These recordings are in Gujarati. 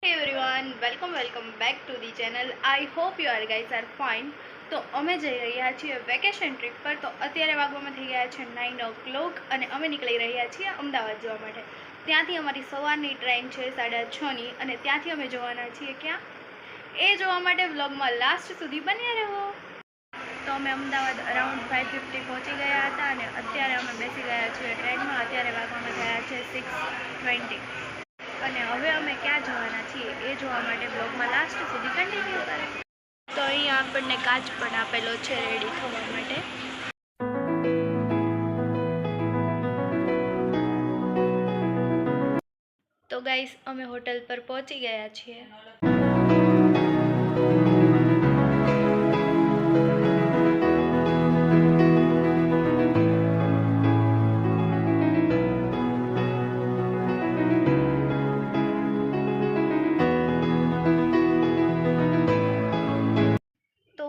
Hey everyone, welcome back to the channel. I hope you are guys are fine. તો અમે જઈ રહ્યા છીએ વેકેશન ટ્રીપ પર. તો અત્યારે વાગવામાં થઈ ગયા છે 9 અને અમે નીકળી રહ્યા છીએ અમદાવાદ જવા માટે. ત્યાંથી અમારી સવારની ટ્રેન છે 6:30ની અને ત્યાંથી અમે જવાના છીએ ક્યાં એ જોવા માટે વ્લોગમાં લાસ્ટ સુધી બન્યા રહો. તો અમે અમદાવાદ અરાઉન્ડ 5:50 પહોંચી ગયા હતા અને અત્યારે અમે બેસી ગયા છીએ ટ્રેનમાં. અત્યારે વાગવામાં થયા છે 6:20 અને હવે અમે ક્યાં જવાના છીએ એ જોવા માટે બ્લોગમાં લાસ્ટ સુધી કન્ટિન્યુ કરે. તો અહીંયા આપણને કાચ પણ આપેલો છે રેડી થવા માટે. તો ગાઈસ અમે હોટલ પર પહોંચી ગયા છીએ.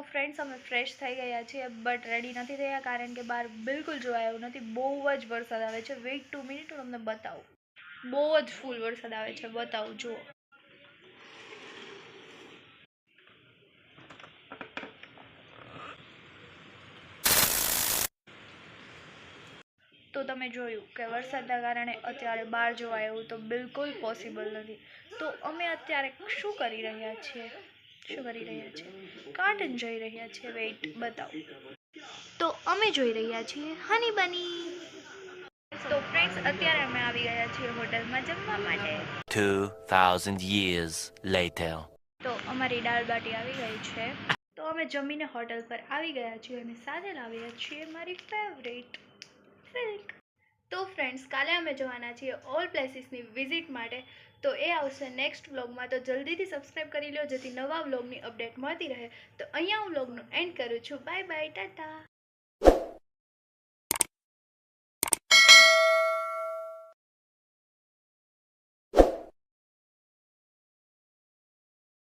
ફ્રેન્ડ્સ અમે ફ્રેશ થઈ ગયા છીએ બટ રેડી નથી થયા કારણ કે બહાર બિલકુલ જોવા એવું નથી. બહુ જ વરસાદ આવે છે. વેઇટ 2 મિનિટ હું તમને બતાવું. બહુ જ ફૂલ વરસાદ આવે છે, બતાવું જુઓ. તો તમે જોયું કે વરસાદના કારણે અત્યારે બહાર જોવા એવું તો બિલકુલ પોસિબલ નથી. તો અમે અત્યારે શું કરી રહ્યા છીએ કાર્ટન જોઈ રહ્યા છીએ. વેઇટ બતાવું. તો અમે જોઈ રહ્યા છીએ હની બની. તો ફ્રેન્ડ્સ અત્યારે અમે આવી ગયા છીએ હોટલમાં જમવા માટે. 2000 years later. તો અમારી દાળ બાટી આવી ગઈ છે. તો અમે જમીને હોટલ પર આવી ગયા છીએ અને સાથે લાવ્યા છીએ મારી ફેવરેટ સિલ્ક. તો ફ્રેન્ડ્સ કાલે અમે જવાના છીએ ઓલ પ્લેસીસની વિઝિટ માટે. તો એ આવશે નેક્સ્ટ વ્લોગમાં. તો જલ્દીથી સબસ્ક્રાઈબ કરી લો જેથી નવા વ્લોગની અપડેટ મળતી રહે. તો અહીંયા હું વ્લોગનું એન્ડ કરું છું. Bye bye, Tata.